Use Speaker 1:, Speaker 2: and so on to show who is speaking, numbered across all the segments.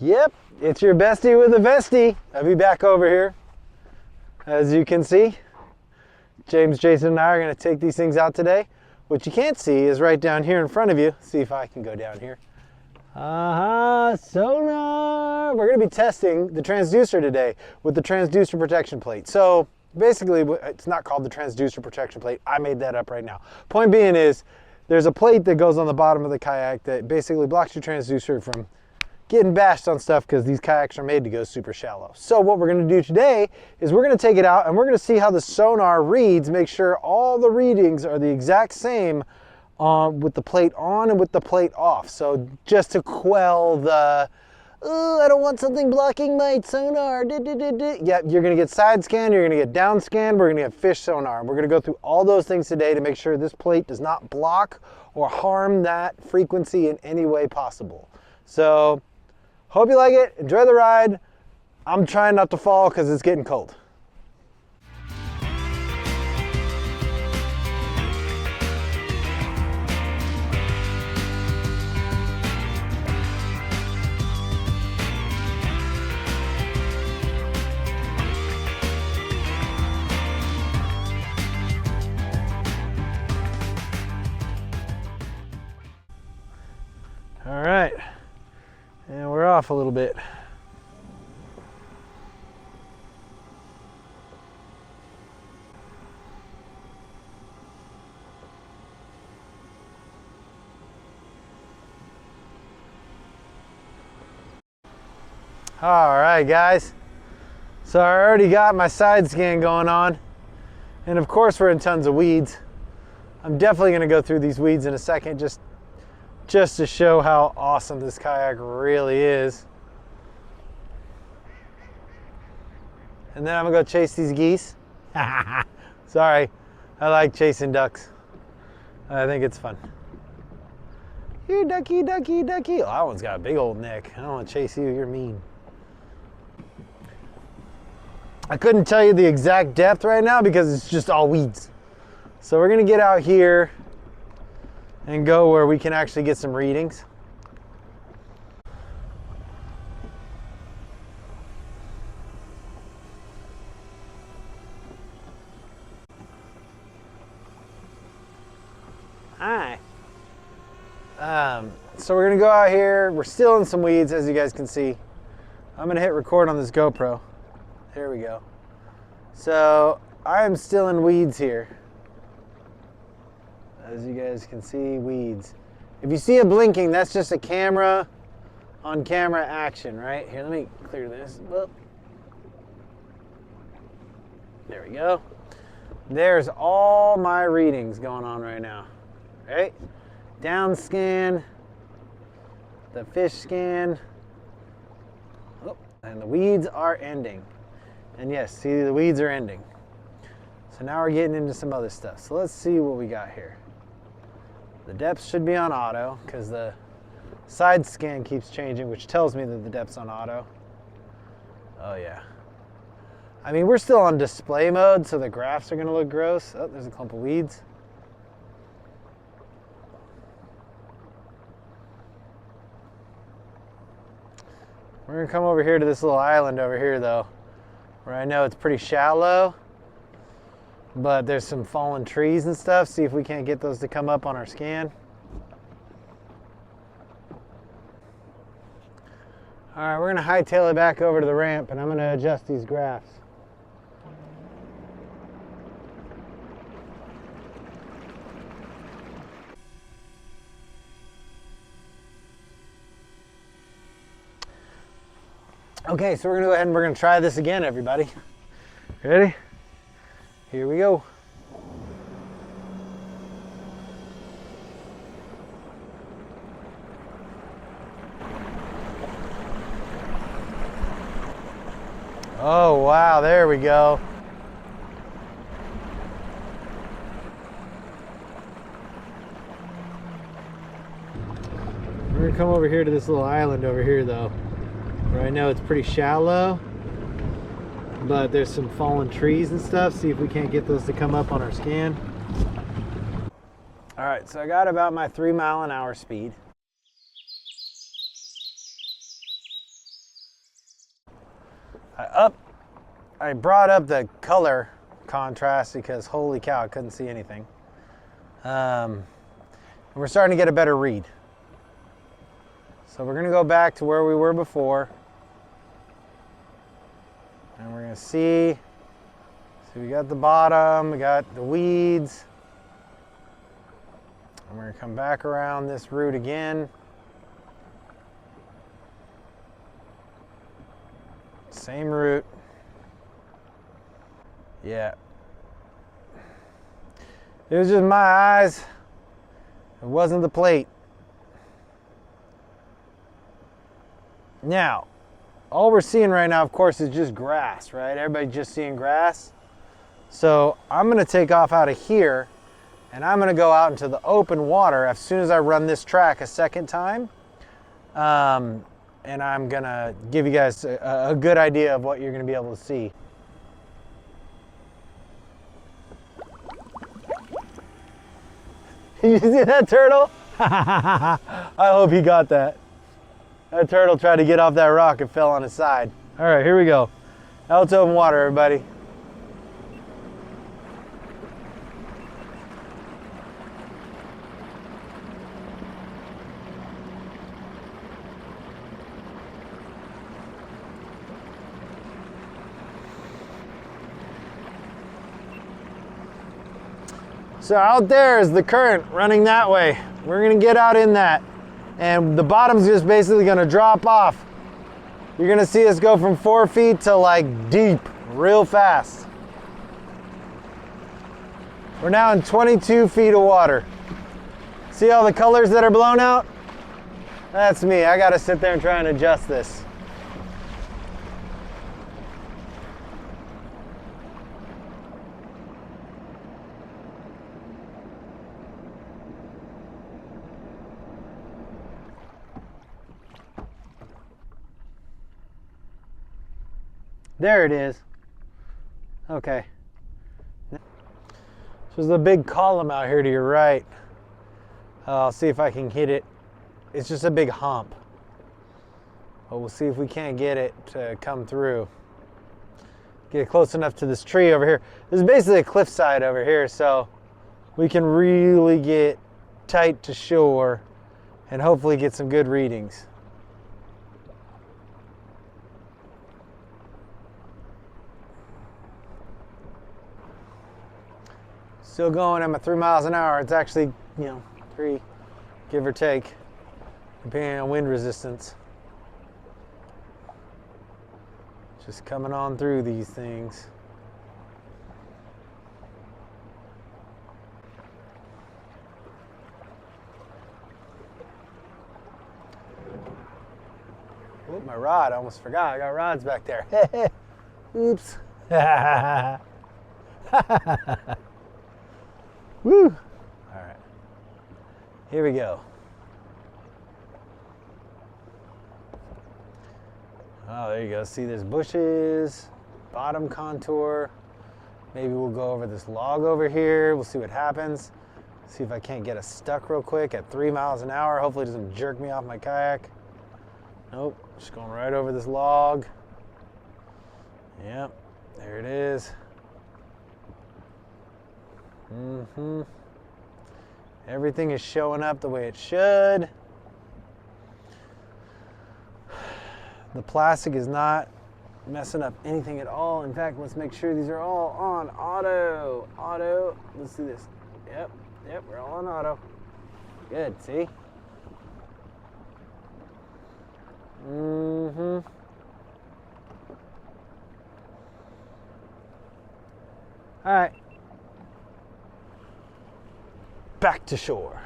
Speaker 1: Yep, it's your bestie with a vestie. I'll be back over here. As you can see, James, Jason, and I are going to take these things out today. What you can't see is right down here in front of you. See if I can go down here. Sonar! We're going to be testing the transducer today with the transducer protection plate. So basically, it's not called the transducer protection plate. I made that up right now. Point being is, there's a plate that goes on the bottom of the kayak that basically blocks your transducer from getting bashed on stuff because these kayaks are made to go super shallow. So what we're going to do today is we're going to take it out and we're going to see how the sonar reads, make sure all the readings are the exact same with the plate on and with the plate off. So just to quell the, oh, I don't want something blocking my sonar. Yeah, you're going to get side scan, you're going to get down scan, we're going to get fish sonar. And we're going to go through all those things today to make sure this plate does not block or harm that frequency in any way possible. So hope you like it. Enjoy the ride. I'm trying not to fall because it's getting cold. All right. And we're off a little bit. All right, guys. So I already got my side scan going on. And of course we're in tons of weeds. I'm definitely gonna go through these weeds in a second, just to show how awesome this kayak really is. And then I'm gonna go chase these geese. Sorry, I like chasing ducks. I think it's fun. You ducky, ducky, ducky. Oh, that one's got a big old neck. I don't want to chase you, you're mean. I couldn't tell you the exact depth right now because it's just all weeds. So we're gonna get out here and go where we can actually get some readings. Hi. So we're gonna go out here. We're still in some weeds, as you guys can see. I'm gonna hit record on this GoPro. There we go. So I am still in weeds here. As you guys can see, weeds. If you see it blinking, that's just a camera on camera action, right? Here, let me clear this. Whoop. There we go. There's all my readings going on right now, right? Down scan, the fish scan, oh, and the weeds are ending. And yes, see, the weeds are ending. So now we're getting into some other stuff. So let's see what we got here. The depth should be on auto because the side scan keeps changing, which tells me that the depth's on auto. Oh yeah. I mean, we're still on display mode, so the graphs are gonna look gross. Oh, there's a clump of weeds. We're gonna come over here to this little island over here though, where I know it's pretty shallow, but there's some fallen trees and stuff. See if we can't get those to come up on our scan. All right, we're gonna hightail it back over to the ramp and I'm gonna adjust these graphs. Okay, so we're gonna go ahead and we're gonna try this again, everybody. Ready? Here we go. Oh, wow, there we go. We're gonna come over here to this little island over here though, where I know it's pretty shallow, but there's some fallen trees and stuff. See if we can't get those to come up on our scan. All right, so I got about my 3 mile an hour speed. I brought up the color contrast because holy cow, I couldn't see anything. And we're starting to get a better read. So we're gonna go back to where we were before. And we're gonna see, so we got the bottom, we got the weeds. And we're gonna come back around this route again. Same route. Yeah. It was just my eyes. It wasn't the plate. Now, all we're seeing right now, of course, is just grass, right? Everybody's just seeing grass. So I'm gonna take off out of here and I'm gonna go out into the open water as soon as I run this track a second time. And I'm gonna give you guys a good idea of what you're gonna be able to see. You see that turtle? I hope he got that. That turtle tried to get off that rock and fell on his side. All right, here we go. Out to open water, everybody. So out there is the current running that way. We're gonna get out in that. And the bottom's just basically gonna drop off. You're gonna see us go from 4 feet to like deep, real fast. We're now in 22 feet of water. See all the colors that are blown out? That's me. I gotta sit there and try and adjust this. There it is. Okay. So there's a big column out here to your right. I'll see if I can hit it. It's just a big hump. But we'll see if we can't get it to come through. Get close enough to this tree over here. This is basically a cliffside over here, so we can really get tight to shore and hopefully get some good readings. Still going, I'm at 3 miles an hour. It's actually, 3, give or take, depending on wind resistance. Just coming on through these things. Oh, my rod, I almost forgot. I got rods back there. Oops. Woo! All right, here we go. Oh, there you go. See, there's bushes, bottom contour. Maybe we'll go over this log over here. We'll see what happens. See if I can't get us stuck real quick at 3 miles an hour. Hopefully it doesn't jerk me off my kayak. Nope, just going right over this log. Yep, there it is. Everything is showing up the way it should. The plastic is not messing up anything at all. In fact, let's make sure these are all on auto. Auto, let's do this. Yep, we're all on auto. Good, see? All right. Back to shore.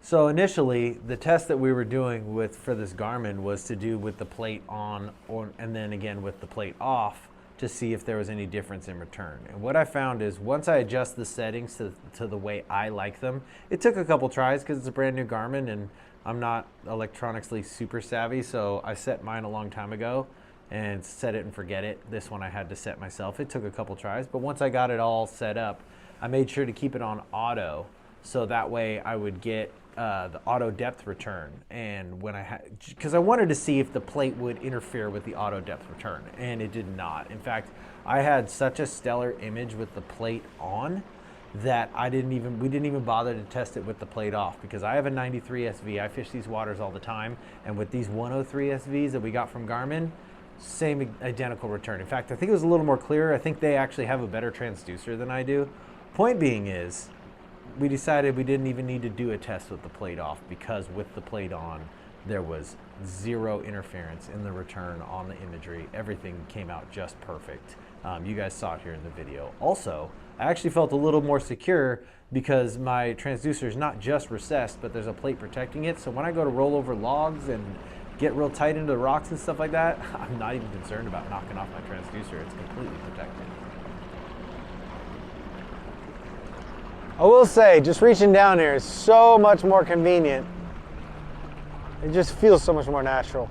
Speaker 2: So initially, the test that we were doing for this Garmin was to do with the plate on, and then again with the plate off, to see if there was any difference in return. And what I found is once I adjust the settings to the way I like them, it took a couple tries because it's a brand new Garmin and I'm not electronically super savvy, so I set mine a long time ago and set it and forget it. This one I had to set myself. It took a couple tries, but once I got it all set up, I made sure to keep it on auto, so that way I would get the auto depth return, and when because I wanted to see if the plate would interfere with the auto depth return, and it did not. In fact, I had such a stellar image with the plate on that we didn't even bother to test it with the plate off, because I have a 93 SV. I fish these waters all the time, and with these 103 SVs that we got from Garmin, same identical return. In fact, I think it was a little more clear. I think they actually have a better transducer than I do. Point being is, we decided we didn't even need to do a test with the plate off, because with the plate on, there was zero interference in the return on the imagery. Everything came out just perfect. You guys saw it here in the video. Also, I actually felt a little more secure because my transducer is not just recessed, but there's a plate protecting it. So when I go to roll over logs and get real tight into the rocks and stuff like that, I'm not even concerned about knocking off my transducer. It's completely protected.
Speaker 1: I will say, just reaching down here is so much more convenient. It just feels so much more natural.